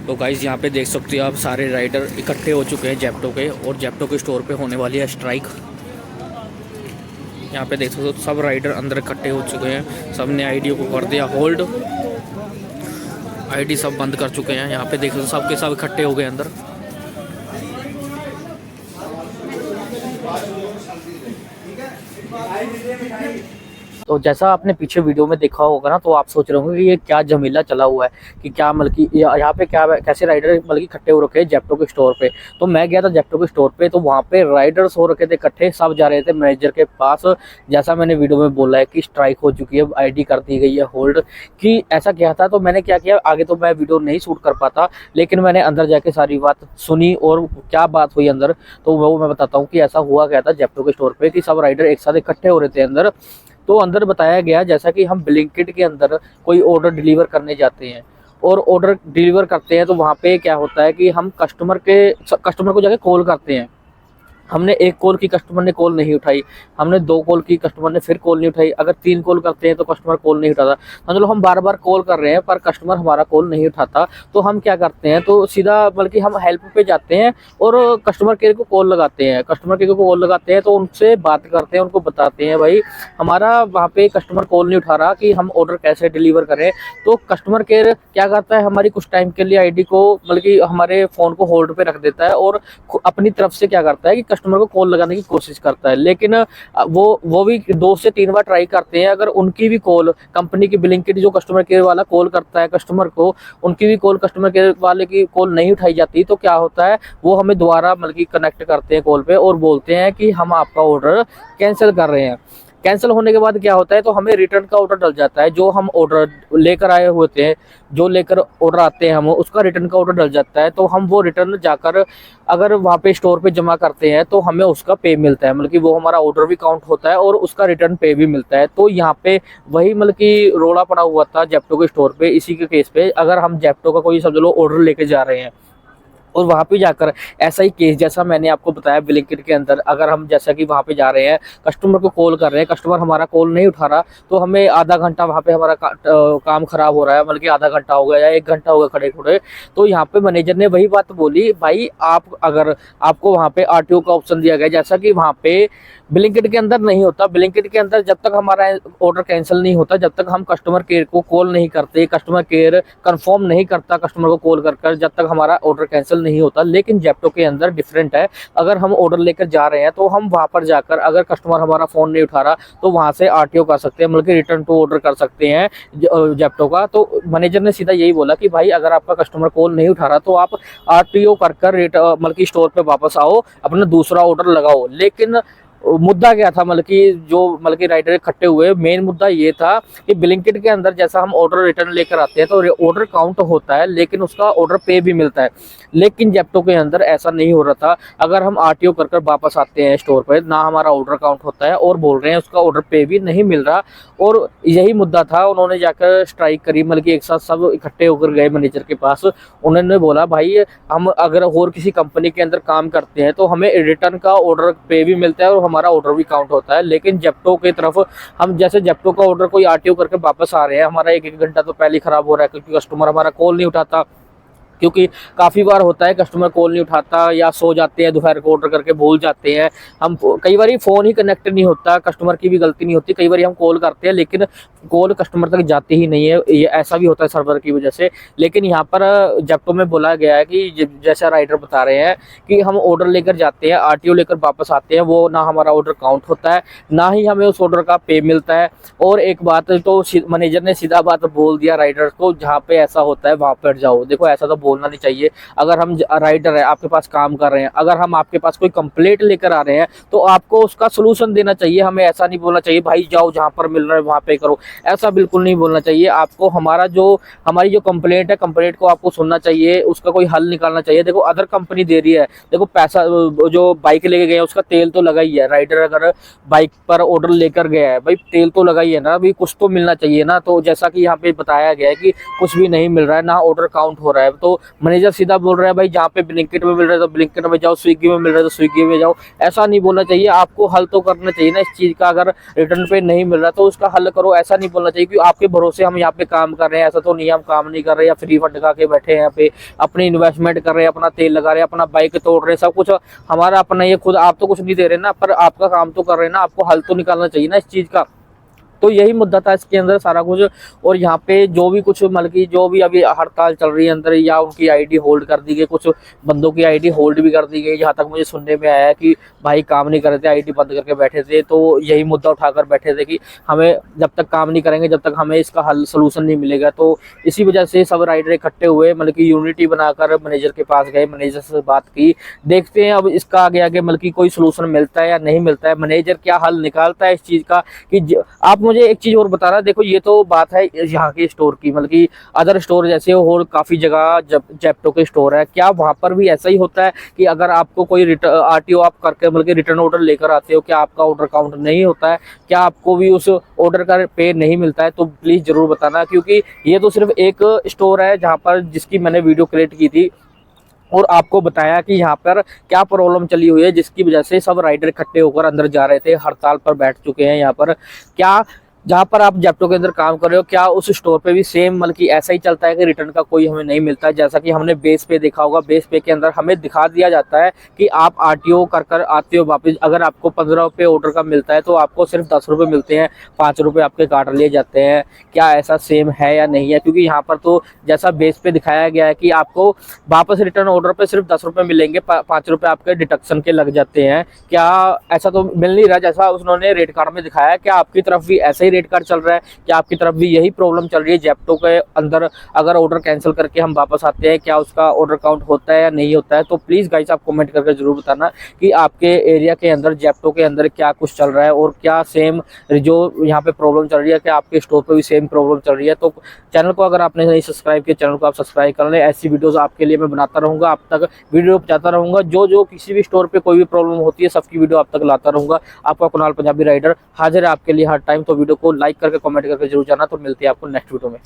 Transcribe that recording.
तो गाइज़ यहाँ पे देख सकते हो आप, सारे राइडर इकट्ठे हो चुके हैं जेप्टो के, और जेप्टो के स्टोर पे होने वाली है स्ट्राइक। यहाँ पे देख सकते हो सब राइडर अंदर इकट्ठे हो चुके हैं। सब ने आईडी को कर दिया होल्ड, आईडी सब बंद कर चुके हैं। यहाँ पे देख सकते हो सब के सब इकट्ठे हो गए अंदर। तो जैसा आपने पीछे वीडियो में देखा होगा ना, तो आप सोच रहे होंगे कि ये क्या झमेला चला हुआ है, कि क्या मतलब कि यहाँ पे क्या कैसे राइडर मतलब कि इकट्ठे हो रखे हैं जेप्टो के स्टोर पे। तो मैं गया था जेप्टो के स्टोर पे, तो वहाँ पे राइडर्स हो रखे थे इकट्ठे, सब जा रहे थे मैनेजर के पास। जैसा मैंने वीडियो में बोला है कि स्ट्राइक हो चुकी है, आईडी कर दी गई है होल्ड, कि ऐसा क्या था। तो मैंने क्या किया, आगे तो मैं वीडियो नहीं शूट कर पाता, लेकिन मैंने अंदर जाके सारी बात सुनी और क्या बात हुई अंदर, तो वो मैं बताता हूँ कि ऐसा हुआ क्या था जेप्टो के स्टोर पे, कि सब राइडर एक साथ इकट्ठे हो रहे थे अंदर। तो अंदर बताया गया, जैसा कि हम ब्लिंकिट के अंदर कोई ऑर्डर डिलीवर करने जाते हैं और ऑर्डर डिलीवर करते हैं, तो वहाँ पे क्या होता है कि हम कस्टमर को जाके कॉल करते हैं। हमने एक कॉल की, कस्टमर ने कॉल नहीं उठाई। हमने 2 कॉल की, कस्टमर ने फिर कॉल नहीं उठाई। अगर 3 कॉल करते हैं तो कस्टमर कॉल नहीं उठाता। समझ लो हम बार-बार कॉल कर रहे हैं पर कस्टमर हमारा कॉल नहीं उठाता। तो हम क्या करते हैं, तो सीधा बल्कि हम हेल्प पे जाते हैं और कस्टमर केयर को कॉल लगाते हैं। कस्टमर केयर को कॉल लगाते हैं तो उनसे बात करते हैं, उनको बताते हैं भाई हमारा वहाँ पे कस्टमर कॉल नहीं उठा रहा, कि हम ऑर्डर कैसे डिलीवर करें। तो कस्टमर केयर क्या करता है, हमारी कुछ टाइम के लिए आईडी को बल्कि हमारे फ़ोन को होल्ड पे रख देता है और अपनी तरफ से क्या करता है कि कस्टमर को कॉल लगाने की कोशिश करता है। लेकिन वो भी 2 से 3 बार ट्राई करते हैं। अगर उनकी भी कॉल, कंपनी की ब्लिंकिट जो कस्टमर केयर वाला कॉल करता है कस्टमर को, उनकी भी कॉल कस्टमर केयर वाले की कॉल नहीं उठाई जाती, तो क्या होता है, वो हमें दोबारा मतलब कि कनेक्ट करते हैं कॉल पे और बोलते हैं कि हम आपका ऑर्डर कैंसिल कर रहे हैं। कैंसिल होने के बाद क्या होता है, तो हमें रिटर्न का ऑर्डर डल जाता है। जो हम ऑर्डर लेकर आए हुए थे, जो लेकर ऑर्डर आते हैं हम, उसका रिटर्न का ऑर्डर डल जाता है। तो हम वो रिटर्न जाकर अगर वहाँ पे स्टोर पे जमा करते हैं तो हमें उसका पे मिलता है, मतलब कि वो हमारा ऑर्डर भी काउंट होता है और उसका रिटर्न पे भी मिलता है। तो यहाँ पे वही मतलब कि रोला पड़ा हुआ था जेप्टो के स्टोर पे, इसी के केस पे। अगर हम जेप्टो का कोई समझ लो ऑर्डर लेके जा रहे हैं और वहाँ पे जाकर ऐसा ही केस जैसा मैंने आपको बताया ब्लिंकिट के अंदर, अगर हम जैसा कि वहाँ पे जा रहे हैं, कस्टमर को कॉल कर रहे हैं, कस्टमर हमारा कॉल नहीं उठा रहा, तो हमें आधा घंटा वहाँ पे हमारा काम खराब हो रहा है, बल्कि आधा घंटा हो गया या 1 घंटा हो गया खड़े खड़े। तो यहाँ पे मैनेजर ने वही बात बोली, भाई आप अगर आपको वहाँ पे आरटीओ का ऑप्शन दिया गया, जैसा कि वहाँ पे ब्लिंकिट के अंदर नहीं होता। ब्लिंकिट के अंदर जब तक हमारा ऑर्डर कैंसिल नहीं होता, जब तक हम कस्टमर केयर को कॉल नहीं करते, कस्टमर केयर कंफर्म नहीं करता कस्टमर को कॉल कर जब तक हमारा ऑर्डर कैंसिल नहीं होता। लेकिन जेप्टो के अंदर डिफरेंट है। अगर हम ऑर्डर लेकर जा रहे हैं तो हम वहाँ पर जाकर अगर कस्टमर हमारा फ़ोन नहीं उठा रहा, तो वहाँ से आरटीओ कर सकते हैं, मतलब कि रिटर्न टू ऑर्डर कर सकते हैं जेप्टो का। तो मैनेजर ने सीधा यही बोला कि भाई अगर आपका कस्टमर कॉल नहीं उठा रहा, तो आप आरटीओ कर मतलब कि स्टोर पे वापस आओ, अपना दूसरा ऑर्डर लगाओ। लेकिन मुद्दा क्या था, मतलब कि राइडर इकट्ठे हुए, मेन मुद्दा ये था कि ब्लिंकिट के अंदर जैसा हम ऑर्डर रिटर्न लेकर आते हैं तो ऑर्डर काउंट होता है, लेकिन उसका ऑर्डर पे भी मिलता है। लेकिन जेप्टो के अंदर ऐसा नहीं हो रहा था। अगर हम आरटीओ कर वापस आते हैं स्टोर पर, ना हमारा ऑर्डर काउंट होता है और बोल रहे हैं उसका ऑर्डर पे भी नहीं मिल रहा। और यही मुद्दा था, उन्होंने जाकर स्ट्राइक करी, मतलब कि एक साथ सब इकट्ठे होकर गए मैनेजर के पास। उन्होंने बोला भाई हम अगर और किसी कंपनी के अंदर काम करते हैं तो हमें रिटर्न का ऑर्डर पे भी मिलता है और हमारा ऑर्डर भी काउंट होता है। लेकिन जेप्टो की तरफ हम जैसे जेप्टो का ऑर्डर कोई आरटीओ करके वापस आ रहे हैं, हमारा 1 घंटा तो पहले ही खराब हो रहा है, क्योंकि कस्टमर हमारा कॉल नहीं उठाता। क्योंकि काफ़ी बार होता है कस्टमर कॉल नहीं उठाता या सो जाते हैं, दोपहर को ऑर्डर करके भूल जाते हैं। हम कई बार फ़ोन ही कनेक्ट नहीं होता, कस्टमर की भी गलती नहीं होती। कई बार हम कॉल करते हैं लेकिन कॉल कस्टमर तक जाती ही नहीं है, ये ऐसा भी होता है सर्वर की वजह से। लेकिन यहाँ पर जेप्टो में बोला गया है कि जैसा राइडर बता रहे हैं कि हम ऑर्डर लेकर जाते हैं, आरटीओ लेकर वापस आते हैं, वो ना हमारा ऑर्डर काउंट होता है, ना ही हमें उस ऑर्डर का पे मिलता है। और एक बात तो मैनेजर ने सीधा बात बोल दिया राइडर्स को, जहाँ पे ऐसा होता है वहाँ पर जाओ। देखो ऐसा तो बोलना नहीं चाहिए। अगर हम राइडर है, आपके पास काम कर रहे हैं, अगर हम आपके पास कोई कंप्लेंट लेकर आ रहे हैं तो आपको उसका सलूशन देना चाहिए। हमें ऐसा नहीं बोलना चाहिए भाई जाओ जहाँ पर मिल रहा है वहाँ पे करो, ऐसा बिल्कुल नहीं बोलना चाहिए। आपको हमारी जो कंप्लेंट है, कंप्लेंट को आपको सुनना चाहिए, उसका कोई हल निकालना चाहिए। देखो अदर कंपनी दे रही है, देखो पैसा जो बाइक लेके गए उसका तेल तो लगा ही है। राइडर अगर बाइक पर ऑर्डर लेकर गया है, भाई तेल तो लगा ही है ना, अभी कुछ तो मिलना चाहिए ना। तो जैसा कि यहाँ पे बताया गया है कि कुछ भी नहीं मिल रहा है, ना ऑर्डर काउंट हो रहा है। तो तो मैनेजर सीधा बोल रहा है भाई जहाँ पे ब्लिंकिट में मिल रहा है तो ब्लिंकिट में जाओ, स्विगी में मिल रहा है तो स्विगी में जाओ। ऐसा नहीं बोलना चाहिए, आपको हल तो करना चाहिए ना इस चीज़ का। अगर रिटर्न पे नहीं मिल रहा तो उसका हल करो। ऐसा नहीं बोलना चाहिए कि आपके भरोसे हम यहाँ पे काम कर रहे हैं, ऐसा तो नहीं, हम काम नहीं कर रहे या फ्री फंड लगा के बैठे हैं यहाँ पे, अपनी इन्वेस्टमेंट कर रहे हैं, अपना तेल लगा रहे हैं, अपना बाइक तोड़ रहे हैं, सब कुछ हमारा अपना, ये खुद आप तो कुछ नहीं दे रहे ना, पर आपका काम तो कर रहे हैं ना, आपको हल तो निकालना चाहिए ना इस चीज़ का। तो यही मुद्दा था इसके अंदर सारा कुछ। और यहाँ पे जो भी कुछ मतलब कि जो भी अभी हड़ताल चल रही है अंदर, या उनकी आईडी होल्ड कर दी गई, कुछ बंदों की आईडी होल्ड भी कर दी गई, जहाँ तक मुझे सुनने में आया है कि भाई काम नहीं कर रहे थे, आईडी बंद करके बैठे थे। तो यही मुद्दा उठाकर बैठे थे कि हमें जब तक काम नहीं करेंगे, जब तक हमें इसका हल सोल्यूशन नहीं मिलेगा। तो इसी वजह से सब राइडर इकट्ठे हुए, मतलब कि यूनिटी बनाकर मैनेजर के पास गए, मैनेजर से बात की। देखते हैं अब इसका आगे आगे मतलब कि कोई सोल्यूशन मिलता है या नहीं मिलता है, मैनेजर क्या हल निकालता है इस चीज़ का। कि आप मुझे एक चीज़ और बता रहा, देखो ये तो बात है यहाँ के स्टोर की, मतलब कि अदर स्टोर जैसे और काफ़ी जगह जब जेप्टो के स्टोर है, क्या वहाँ पर भी ऐसा ही होता है कि अगर आपको कोई आरटीओ आप करके मतलब कि रिटर्न ऑर्डर लेकर आते हो, क्या आपका ऑर्डर काउंट नहीं होता है, क्या आपको भी उस ऑर्डर का पे नहीं मिलता है? तो प्लीज़ ज़रूर बताना, क्योंकि ये तो सिर्फ एक स्टोर है जहाँ पर जिसकी मैंने वीडियो क्रिएट की थी और आपको बताया कि यहाँ पर क्या प्रॉब्लम चली हुई है, जिसकी वजह से सब राइडर इकट्ठे होकर अंदर जा रहे थे, हड़ताल पर बैठ चुके हैं यहाँ पर। क्या जहाँ पर आप जेप्टो के अंदर काम कर रहे हो, क्या उस स्टोर पे भी सेम मतलब कि ऐसा ही चलता है कि रिटर्न का कोई हमें नहीं मिलता है? जैसा कि हमने बेस पे देखा होगा, बेस पे के अंदर हमें दिखा दिया जाता है कि आप आरटीओ कर कर आते हो वापस, अगर आपको 15 रुपये ऑर्डर का मिलता है तो आपको सिर्फ 10 रुपये मिलते हैं, 5 रुपये आपके काट लिए जाते हैं। क्या ऐसा सेम है या नहीं है? क्योंकि यहाँ पर तो जैसा बेस पे दिखाया गया है कि आपको वापस रिटर्न ऑर्डर पे सिर्फ 10 रुपये मिलेंगे, 5 रुपये आपके डिडक्शन के लग जाते हैं। क्या ऐसा तो मिल नहीं रहा जैसा उन्होंने रेट कार्ड में दिखाया है? क्या आपकी तरफ भी ऐसा ही रेट कार्ड चल रहा है? क्या आपकी तरफ भी यही प्रॉब्लम चल रही है जेप्टो के अंदर? अगर ऑर्डर कैंसिल करके हम वापस आते हैं, क्या उसका ऑर्डर काउंट होता है या नहीं होता है? तो प्लीज़ गाइस आप कमेंट करके जरूर बताना कि आपके एरिया के अंदर जेप्टो के अंदर क्या कुछ चल रहा है, और क्या सेम जो यहाँ पे प्रॉब्लम चल रही है, क्या आपके स्टोर पे भी सेम प्रॉब्लम चल रही है? तो चैनल को अगर आपने नहीं सब्सक्राइब किया, चैनल को आप सब्सक्राइब कर लें। ऐसी वीडियोस आपके लिए मैं बनाता रहूँगा, आप तक वीडियो पहुँचाता रहूँगा। जो किसी भी स्टोर पे कोई भी प्रॉब्लम होती है, सबकी वीडियो आप तक लाता रहूँगा। आपका कुणाल पंजाबी राइडर हाजिर है आपके लिए हर टाइम। तो वीडियो को लाइक करके कमेंट करके जरूर जाना। तो मिलते हैं आपको नेक्स्ट वीडियो में।